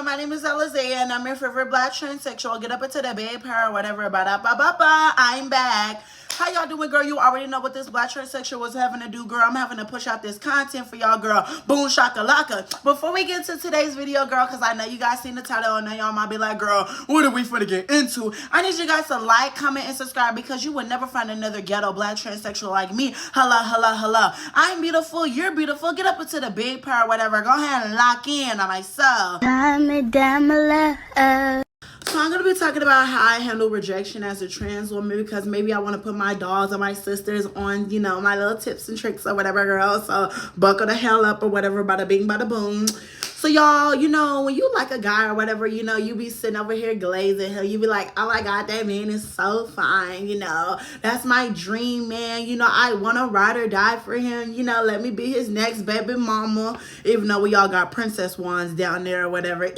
y'all. My name is Elizabeth, and I'm your favorite black transsexual. Get up into the bed, power, whatever. Ba-da-ba-ba-ba. I'm back. How y'all doing, girl? You already know what this black transsexual was having to do, girl. I'm having to push out this content for y'all, girl. Boom, shakalaka. Before we get to today's video, girl, because I know you guys seen the title, and now y'all might be like, girl, what are we finna get into? I need you guys to like, comment, and subscribe, because you would never find another ghetto black transsexual like me. Hello. I'm beautiful. You're beautiful. Get up into the big power, whatever. Go ahead and lock in on myself. So I'm going to be talking about how I handle rejection as a trans woman, because maybe I want to put my dolls and my sisters on, you know, my little tips and tricks or whatever, girl. So buckle the hell up or whatever, bada bing, bada boom. So y'all, you know, when you like a guy or whatever, you know, you be sitting over here glazing him. You be like, oh my God, that man is so fine, you know. That's my dream man. You know, I want to ride or die for him. You know, let me be his next baby mama. Even though we all got princess wands down there or whatever.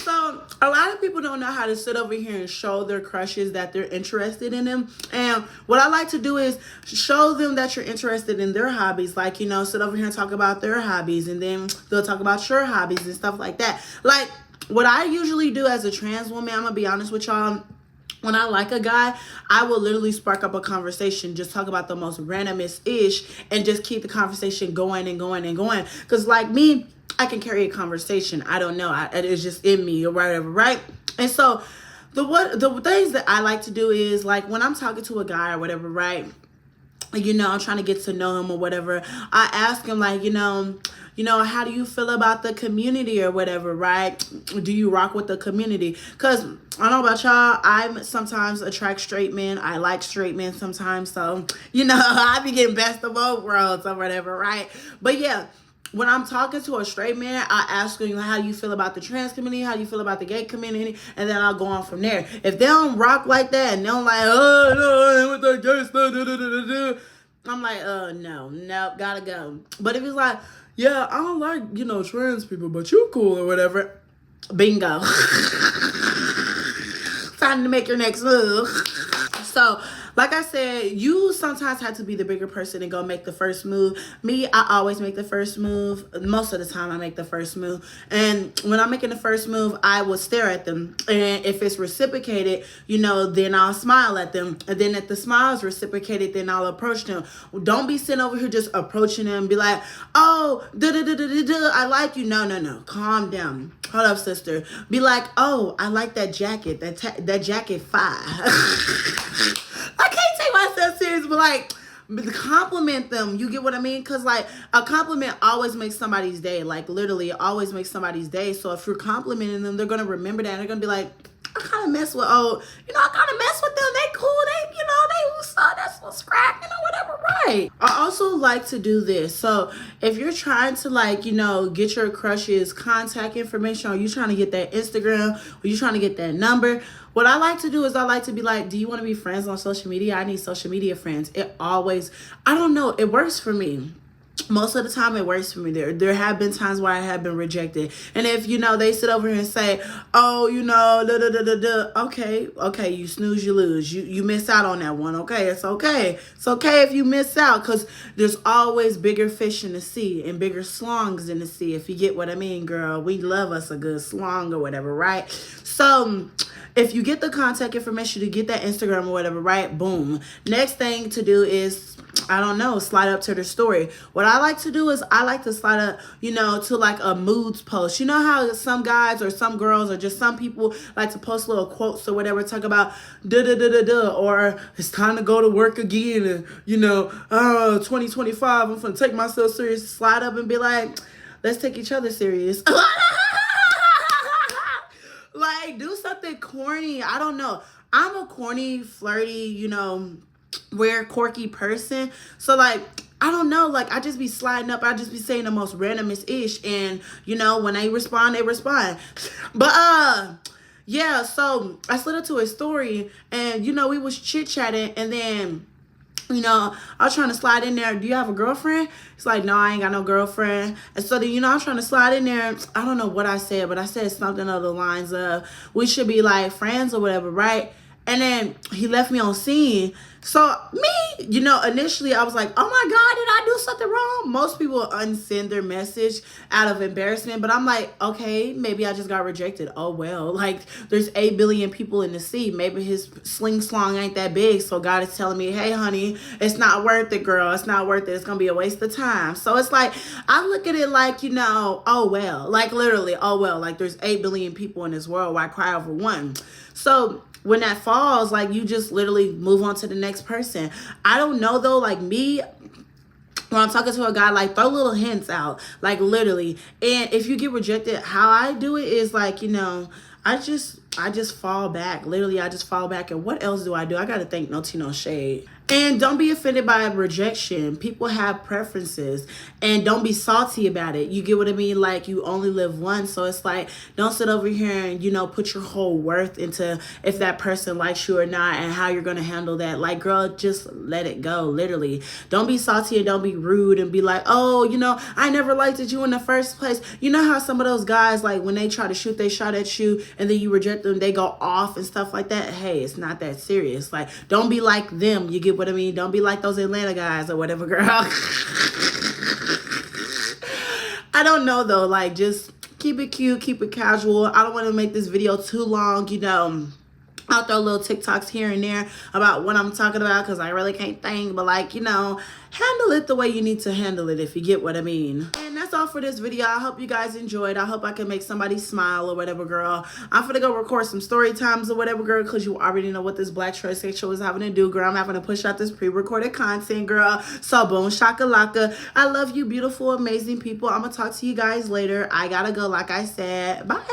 So a lot of people don't know how to sit over here and show their crushes that they're interested in them. And what I like to do is show them that you're interested in their hobbies. Like, you know, sit over here and talk about their hobbies, and then they'll talk about your hobbies and stuff like that. Like, what I usually do as a trans woman, I'm gonna be honest with y'all, when I like a guy, I will literally spark up a conversation, just talk about the most randomest ish, and just keep the conversation going and going and going. Because like me, I can carry a conversation. I don't know. It's just in me or whatever, right? And so the things that I like to do is, like, when I'm talking to a guy or whatever, right? You know, I'm trying to get to know him or whatever. I ask him, like, you know, how do you feel about the community or whatever, right? Do you rock with the community? Because I don't know about y'all, I sometimes attract straight men. I like straight men sometimes. So, you know, I be getting best of both worlds or whatever, right? But yeah, when I'm talking to a straight man, I ask them, how do you feel about the trans community? How do you feel about the gay community? And then I'll go on from there. If they don't rock like that and they don't like, oh, no, with that gay stuff, I'm like, no, gotta go. But if it's like, yeah, I don't like, you know, trans people, but you cool or whatever, bingo. Time to make your next move. So, like I said, you sometimes have to be the bigger person and go make the first move. Me, I always make the first move. Most of the time, I make the first move. And when I'm making the first move, I will stare at them. And if it's reciprocated, you know, then I'll smile at them. And then if the smile is reciprocated, then I'll approach them. Don't be sitting over here just approaching them and be like, oh, I like you. No. Calm down. Hold up, sister. Be like, oh, I like that jacket. That jacket fire. I can't take myself serious, but like, compliment them. You get what I mean? Because like, a compliment always makes somebody's day. Like, literally, it always makes somebody's day. So if you're complimenting them, they're gonna remember that. And they're gonna be like, I kind of mess with, I kind of mess with them. They cool. That's what's crack, whatever, right? I also like to do this. So if you're trying to, like, you know, get your crush's contact information, or you trying to get that Instagram, or you trying to get that number, what I like to do is I like to be like, do you want to be friends on social media? I need social media friends. It always, I don't know, it works for me. Most of the time it works for me. There have been times where I have been rejected. And if, you know, they sit over here and say, oh, you know, okay, you snooze, you lose. You miss out on that one. Okay, it's okay. It's okay if you miss out, because there's always bigger fish in the sea and bigger slongs in the sea, if you get what I mean, girl. We love us a good slong or whatever, right? So if you get the contact information, to get that Instagram or whatever, right? Boom. Next thing to do is, I don't know, slide up to the story. What I like to do is I like to slide up, you know, to like a moods post. You know how some guys or some girls or just some people like to post little quotes or whatever, talk about or it's time to go to work again, and, you know, 2025, I'm gonna take myself serious. Slide up and be like, let's take each other serious. Like, do something corny. I don't know. I'm a corny, flirty, you know, weird, quirky person. So, like, I don't know. Like, I just be sliding up. I just be saying the most randomest ish. And, you know, when they respond, they respond. But, yeah, so I slid up to a story, and, you know, we was chit-chatting, and then, you know, I was trying to slide in there. Do you have a girlfriend? It's like, no, I ain't got no girlfriend. And so then, you know, I'm trying to slide in there. I don't know what I said, but I said something along the lines of, we should be like friends or whatever, right? And then he left me on scene. So me, you know, initially I was like, oh my God, did I do something wrong? Most people unsend their message out of embarrassment, but I'm like, okay, maybe I just got rejected. Oh well, like there's 8 billion people in the sea. Maybe his sling slong ain't that big. So God is telling me, hey honey, it's not worth it, girl. It's not worth it. It's gonna be a waste of time. So it's like, I look at it like, you know, oh well, like literally, oh well, like there's 8 billion people in this world. Why cry over one? So when that falls, like you just literally move on to the next person. I don't know though, like me, when I'm talking to a guy, like throw little hints out, like literally. And if you get rejected, how I do it is like, you know, I just fall back. Literally, I just fall back. And what else do? I gotta think, no tea, no shade. And don't be offended by rejection. People have preferences, and don't be salty about it. You get what I mean? Like, you only live once. So it's like, don't sit over here and, you know, put your whole worth into if that person likes you or not and how you're going to handle that. Like, girl, just let it go. Literally. Don't be salty and don't be rude and be like, oh, you know, I never liked you in the first place. You know how some of those guys, like, when they try to shoot, they shot at you and then you reject them, they go off and stuff like that. Hey, it's not that serious. Like, don't be like them. You get what I mean? Don't be like those Atlanta guys or whatever, girl. I don't know though. Like, just keep it cute, keep it casual. I don't want to make this video too long, you know. I'll throw little TikToks here and there about what I'm talking about because I really can't think. But, like, you know, handle it the way you need to handle it, if you get what I mean. And that's all for this video. I hope you guys enjoyed. I hope I can make somebody smile or whatever, girl. I'm finna go record some story times or whatever, girl, because you already know what this Black Transsexual is having to do, girl. I'm having to push out this pre-recorded content, girl. So, boom, shakalaka. I love you, beautiful, amazing people. I'm gonna talk to you guys later. I gotta go, like I said. Bye.